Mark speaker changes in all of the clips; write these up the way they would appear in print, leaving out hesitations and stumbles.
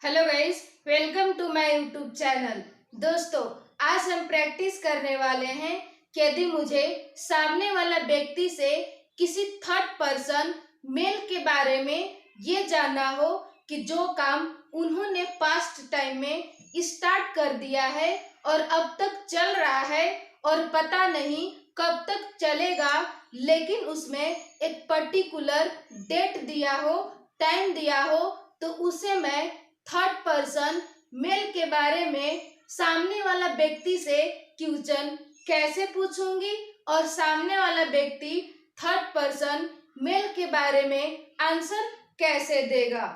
Speaker 1: Hello guys, welcome to my YouTube channel. दोस्तों, आज हम प्रैक्टिस करने वाले हैं कि यदि मुझे सामने वाला व्यक्ति से किसी थर्ड पर्सन मेल के बारे में ये जानना हो कि जो काम उन्होंने पास्ट टाइम में स्टार्ट कर दिया है और अब तक चल रहा है और पता नहीं कब तक चलेगा, लेकिन उसमें एक पर्टिकुलर डेट दिया हो, टाइम दिया हो, तो उसे मैं थर्ड पर्सन मेल के बारे में सामने वाला व्यक्ति से क्वेश्चन कैसे पूछूंगी और सामने वाला व्यक्ति थर्ड पर्सन मेल के बारे में आंसर कैसे देगा।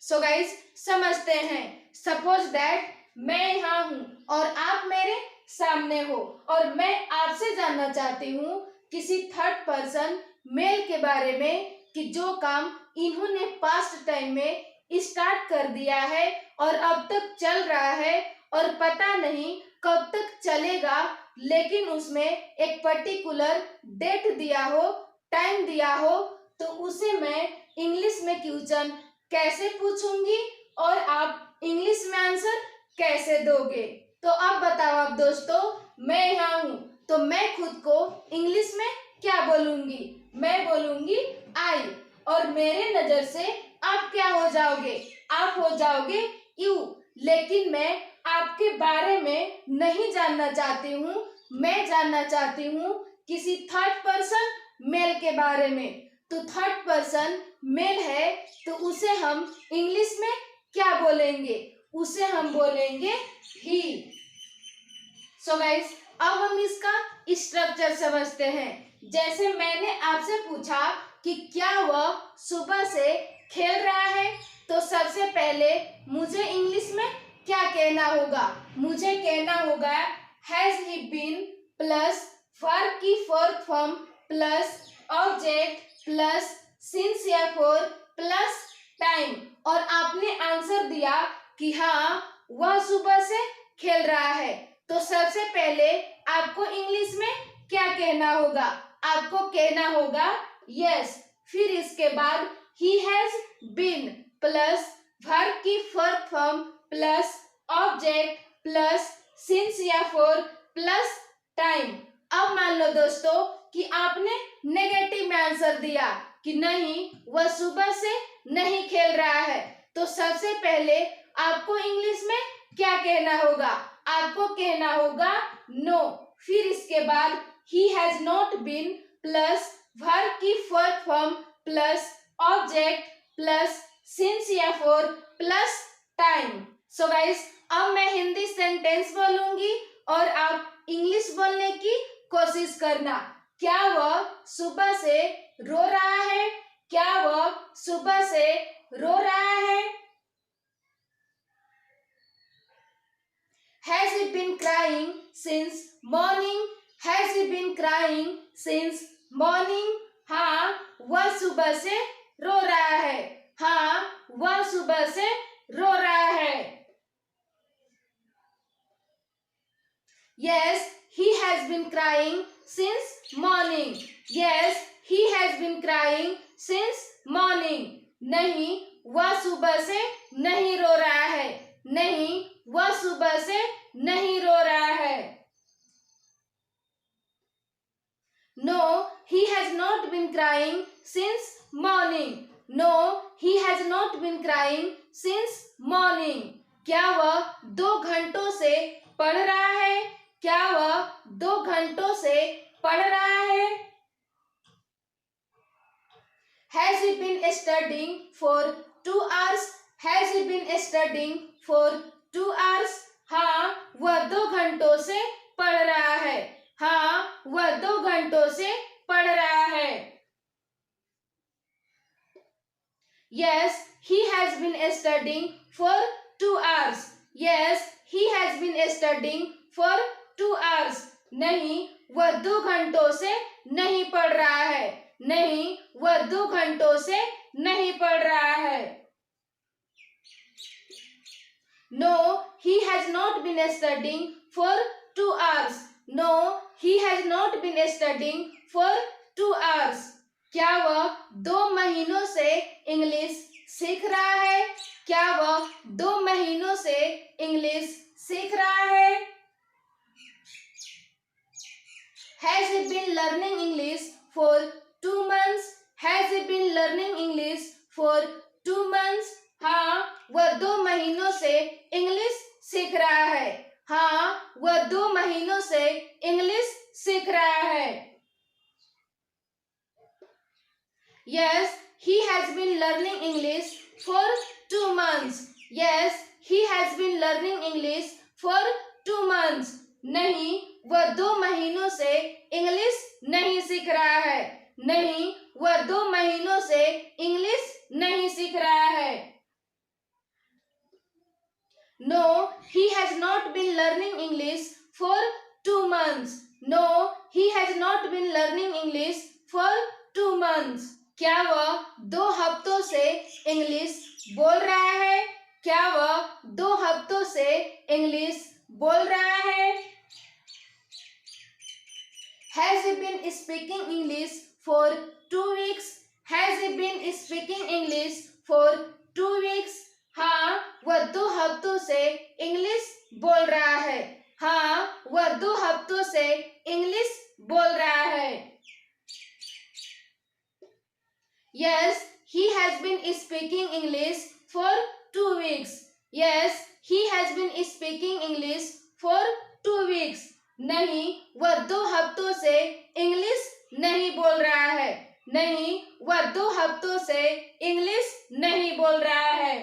Speaker 1: सो गाइस, समझते हैं। सपोज दैट मैं यहाँ हूँ और आप मेरे सामने हो और मैं आपसे जानना चाहती हूँ किसी थर्ड पर्सन मेल के बारे में कि जो काम इन्होंने पास्ट टाइम में स्टार्ट कर दिया है और अब तक चल रहा है और पता नहीं कब तक चलेगा, लेकिन उसमें एक पर्टिकुलर डेट दिया हो, टाइम दिया हो, तो उसे मैं इंग्लिश में क्वेश्चन कैसे पूछूंगी और आप इंग्लिश में आंसर कैसे दोगे। तो अब बताओ आप दोस्तों, मैं यहाँ हूँ तो मैं खुद को इंग्लिश में क्या बोलूंगी? मैं बोलूंगी आई, और मेरे नजर से आप क्या हो जाओगे? आप हो जाओगे यू। लेकिन मैं आपके बारे में नहीं जानना चाहती हूँ, मैं जानना चाहती हूँ किसी थर्ड पर्सन मेल के बारे में। तो थर्ड पर्सन मेल है तो उसे हम इंग्लिश में क्या बोलेंगे? उसे हम बोलेंगे ही। सो गाइस, अब हम इसका स्ट्रक्चर समझते हैं। जैसे मैंने आपसे पूछा कि क्या वह सुबह से खेल रहा है, तो सबसे पहले मुझे इंग्लिश में क्या कहना होगा? मुझे कहना होगा has he been plus verb की fourth form plus object plus since या फॉर प्लस टाइम। और आपने आंसर दिया कि हाँ, वह सुबह से खेल रहा है। तो सबसे पहले आपको इंग्लिश में क्या कहना होगा? आपको कहना होगा यस। फिर इसके बाद he has been plus verb की fourth form plus object plus since या फॉर प्लस टाइम। अब मान लो दोस्तों कि आपने नेगेटिव में आंसर दिया कि नहीं, वह सुबह से नहीं खेल रहा है, तो सबसे पहले आपको इंग्लिश में क्या कहना होगा? आपको कहना होगा नो। फिर इसके बाद he has not been plus verb की fourth form plus object plus since या for plus time. So guys, अब मैं हिंदी सेंटेंस बोलूंगी और आप इंग्लिश बोलने की कोशिश करना। क्या वह सुबह से रो रहा है? क्या वह सुबह से रो रहा है? Has he been crying since morning? Has he been crying since morning? हाँ, वह सुबह से रो रहा है। हाँ, वह सुबह से रो रहा है। Yes, he has been crying since morning. Yes, he has been crying since morning. नहीं, वह सुबह से नहीं रो रहा है। नहीं, वह सुबह से नहीं रो रहा है। No, he has not been crying since morning. No, he has not been crying since morning. क्या वह 2 घंटों से पढ़ रहा है? क्या वह 2 घंटों से पढ़ रहा है? Has he been studying for 2 hours? Has he been studying for 2 hours? हाँ, वह 2 घंटों से पढ़ रहा है। हाँ, वह 2 घंटों से पढ़ रहा है। Yes, he has been studying for 2 hours. Yes, he has been studying for 2 hours. नहीं, वह 2 घंटों से नहीं पढ़ रहा है। नहीं, वह 2 घंटों से नहीं पढ़ रहा है। No, he has not been studying for 2 hours. No, he has not been studying for 2 hours. क्या वह 2 महीनों से इंग्लिश सीख रहा है? क्या वह 2 महीनों महीनों से इंग्लिश सीख रहा है। Has he been learning English for 2 months? Has he been learning English for 2 months? हाँ, वह 2 महीनों से इंग्लिश सीख रहा है। हाँ, वह 2 महीनों से इंग्लिश सीख रहा है। Yes, he has been learning English for 2 months. Yes, he has been learning English for 2 months. नहीं, वह 2 महीनों से इंग्लिश नहीं सीख रहा है। नहीं, वह 2 महीनों से इंग्लिश नहीं सीख रहा है। No, he has not been learning English for 2 months. No, he has not been learning English for 2 months. क्या वह 2 हफ्तों से इंग्लिश बोल रहा है? क्या वह 2 हफ्तों से इंग्लिश बोल रहा है? Has he been speaking English for 2 weeks? Has he been speaking English for 2 weeks? हाँ, वह 2 हफ्तों से इंग्लिश बोल रहा है। हाँ, वह 2 हफ्तों से इंग्लिश बोल रहा है। Yes, he has been speaking English for 2 weeks. Yes, he has been speaking English for 2 weeks. नहीं, वह 2 हफ्तों से इंग्लिश नहीं बोल रहा है। नहीं, वह 2 हफ्तों से इंग्लिश नहीं बोल रहा है।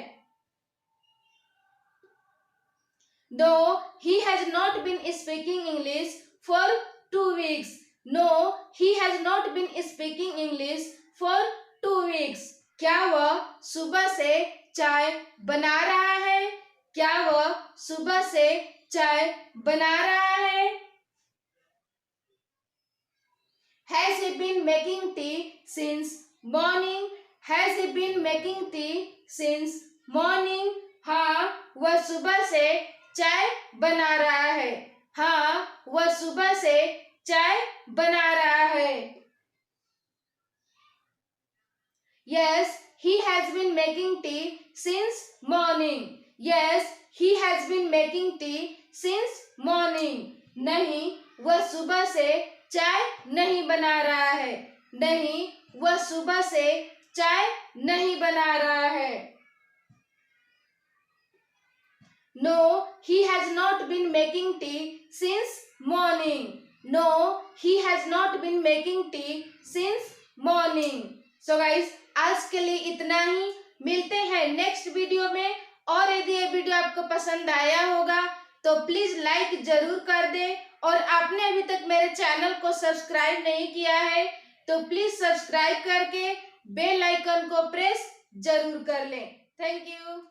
Speaker 1: No, he has not been speaking English for 2 weeks. No, he has not been speaking English for 2 weeks. क्या वह सुबह से चाय बना रहा है? क्या वह सुबह से चाय बना रहा है? Has he been making tea since morning? Has he been making tea since morning? हाँ, वह सुबह से चाय बना रहा है। हाँ, वह सुबह से चाय बना रहा है। Yes, he has been making tea since morning. Yes, he has been making tea since morning. नहीं, वह सुबह से चाय नहीं बना रहा है। नहीं, वह सुबह से चाय नहीं बना रहा है। No, he has not been making tea since morning. No, he has not been making tea since morning. So guys, आज के लिए इतना ही। मिलते हैं नेक्स्ट वीडियो में। और यदि ये वीडियो आपको पसंद आया होगा तो प्लीज लाइक जरूर कर दें। और आपने अभी तक मेरे चैनल को सब्सक्राइब नहीं किया है तो प्लीज सब्सक्राइब करके बेल आइकन को प्रेस जरूर कर लें। Thank you.